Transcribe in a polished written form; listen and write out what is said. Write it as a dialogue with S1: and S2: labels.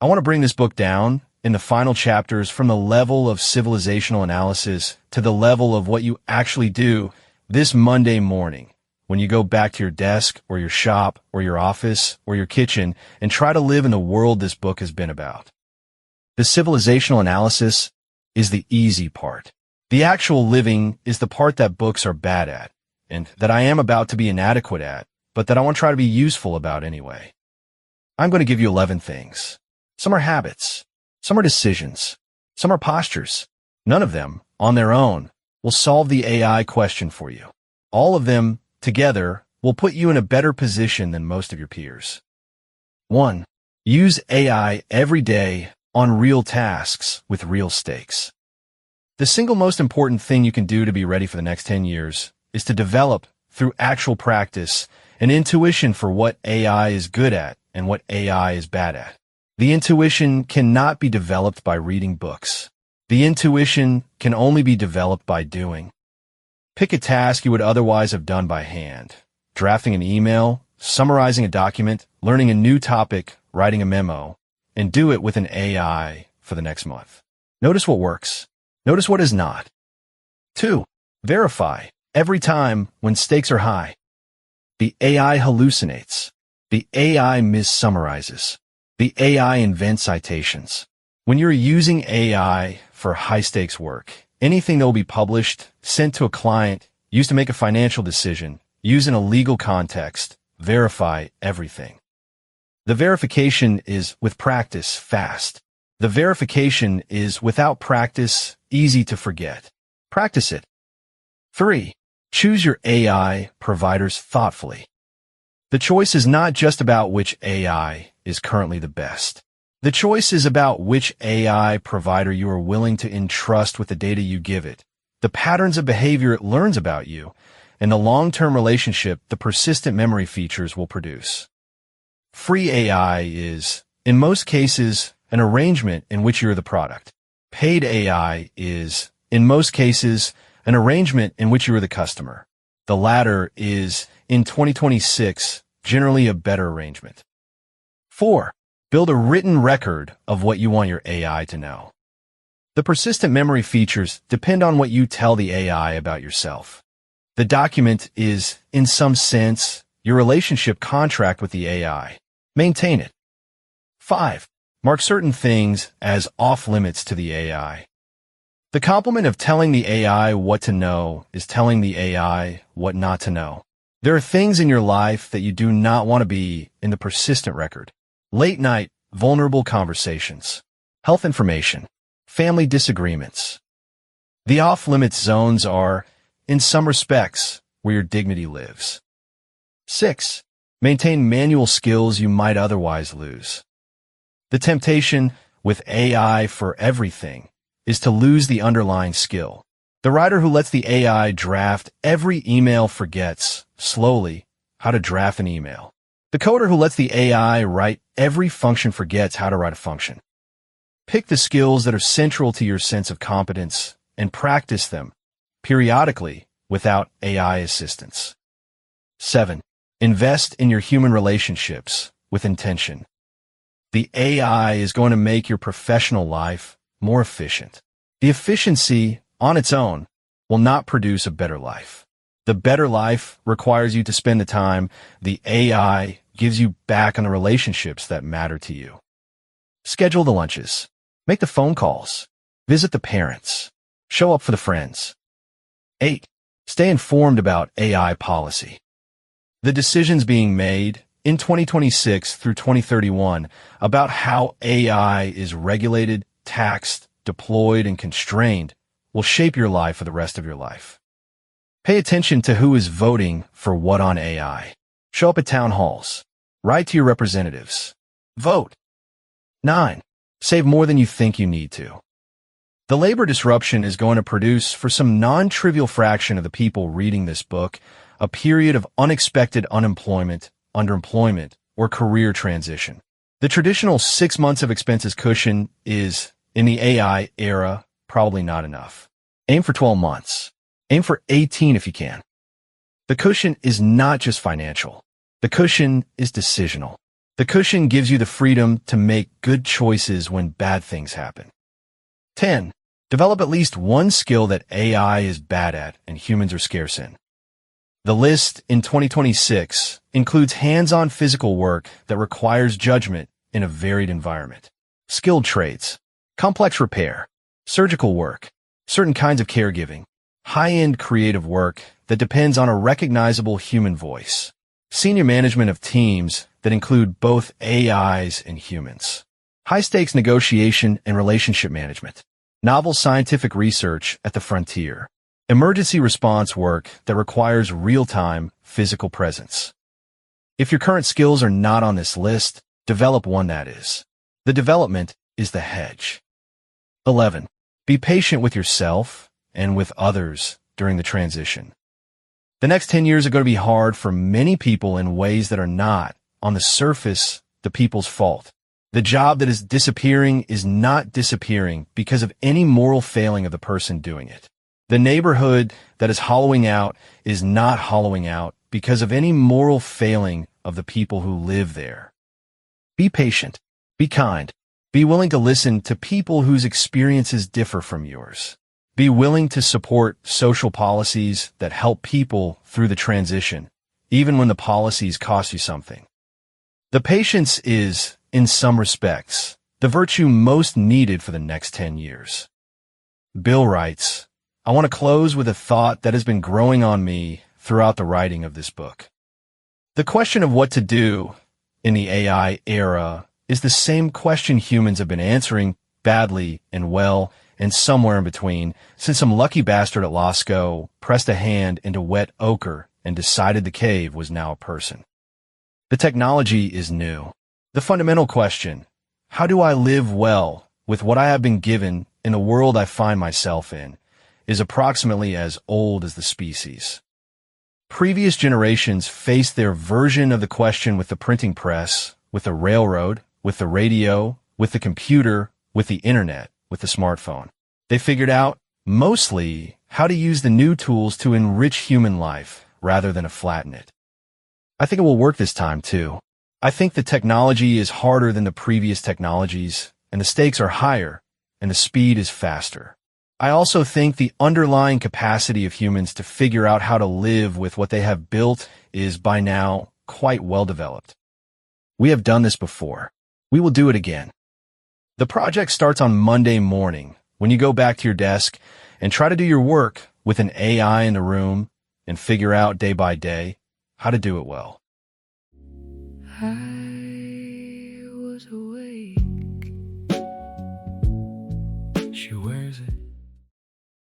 S1: I want to bring this book down in the final chapters from the level of civilizational analysis to the level of what you actually do this Monday morning when you go back to your desk or your shop or your office or your kitchen and try to live in the world this book has been about. The civilizational analysis is the easy part. The actual living is the part that books are bad at, and that I am about to be inadequate at, but that I want to try to be useful about anyway. I'm going to give you 11 things. Some are habits. Some are decisions. Some are postures. None of them, on their own, will solve the AI question for you. All of them, together, will put you in a better position than most of your peers. 1. Use AI every day on real tasks with real stakes. The single most important thing you can do to be ready for the next 10 years is to develop, through actual practice, an intuition for what AI is good at and what AI is bad at. The intuition cannot be developed by reading books. The intuition can only be developed by doing. Pick a task you would otherwise have done by hand. Drafting an email, summarizing a document, learning a new topic, writing a memo, and do it with an AI for the next month. Notice what works. Notice what is not. 2. Verify. Every time when stakes are high. The AI hallucinates. The AI missummarizes. The AI invents citations. When you're using AI for high-stakes work, anything that will be published, sent to a client, used to make a financial decision, used in a legal context, verify everything. The verification is, with practice, fast. The verification is, without practice, easy to forget. Practice it. 3. Choose your AI providers thoughtfully. The choice is not just about which AI is currently the best. The choice is about which AI provider you are willing to entrust with the data you give it, the patterns of behavior it learns about you, and the long-term relationship the persistent memory features will produce. Free AI is, in most cases, an arrangement in which you're the product. Paid AI is, in most cases, an arrangement in which you are the customer. The latter is, in 2026, generally a better arrangement. 4. Build a written record of what you want your AI to know. The persistent memory features depend on what you tell the AI about yourself. The document is, in some sense, your relationship contract with the AI. Maintain it. 5. Mark certain things as off-limits to the AI. The complement of telling the AI what to know is telling the AI what not to know. There are things in your life that you do not want to be in the persistent record. Late night, vulnerable conversations, health information, family disagreements. The off-limits zones are, in some respects, where your dignity lives. 6. Maintain manual skills you might otherwise lose. The temptation, with AI for everything, is to lose the underlying skill. The writer who lets the AI draft every email forgets, slowly, how to draft an email. The coder who lets the AI write every function forgets how to write a function. Pick the skills that are central to your sense of competence and practice them, periodically, without AI assistance. 7. Invest in your human relationships with intention. The AI is going to make your professional life more efficient. The efficiency, on its own, will not produce a better life. The better life requires you to spend the time the AI gives you back on the relationships that matter to you. Schedule the lunches. Make the phone calls. Visit the parents. Show up for the friends. 8. Stay informed about AI policy. The decisions being made in 2026 through 2031 about how AI is regulated, taxed, deployed, and constrained will shape your life for the rest of your life. Pay attention to who is voting for what on AI. Show up at town halls. Write to your representatives. Vote. 9. Save more than you think you need to. The labor disruption is going to produce, for some non-trivial fraction of the people reading this book, a period of unexpected unemployment, underemployment, or career transition. The traditional 6 months of expenses cushion is, in the AI era, probably not enough. Aim for 12 months. Aim for 18 if you can. The cushion is not just financial. The cushion is decisional. The cushion gives you the freedom to make good choices when bad things happen. 10. Develop at least one skill that AI is bad at and humans are scarce in. The list in 2026 includes hands-on physical work that requires judgment in a varied environment. Skilled trades, complex repair, surgical work, certain kinds of caregiving, high-end creative work that depends on a recognizable human voice. Senior management of teams that include both AIs and humans. High-stakes negotiation and relationship management. Novel scientific research at the frontier. Emergency response work that requires real-time physical presence. If your current skills are not on this list, develop one that is. The development is the hedge. 11. Be patient with yourself and with others during the transition. The next 10 years are going to be hard for many people in ways that are not, on the surface, the people's fault. The job that is disappearing is not disappearing because of any moral failing of the person doing it. The neighborhood that is hollowing out is not hollowing out because of any moral failing of the people who live there. Be patient. Be kind. Be willing to listen to people whose experiences differ from yours. Be willing to support social policies that help people through the transition, even when the policies cost you something. The patience is, in some respects, the virtue most needed for the next 10 years. Bill writes, I want to close with a thought that has been growing on me throughout the writing of this book. The question of what to do in the AI era is the same question humans have been answering badly and well and somewhere in between since some lucky bastard at Lascaux pressed a hand into wet ochre and decided the cave was now a person. The technology is new. The fundamental question, how do I live well with what I have been given in the world I find myself in, is approximately as old as the species. Previous generations faced their version of the question with the printing press, with the railroad, with the radio, with the computer, with the internet, with the smartphone. They figured out, mostly, how to use the new tools to enrich human life rather than to flatten it. I think it will work this time, too. I think the technology is harder than the previous technologies, and the stakes are higher, and the speed is faster. I also think the underlying capacity of humans to figure out how to live with what they have built is, by now, quite well developed. We have done this before. We will do it again. The project starts on Monday morning, when you go back to your desk and try to do your work with an AI in the room and figure out day by day how to do it well.
S2: I was awake. She wears it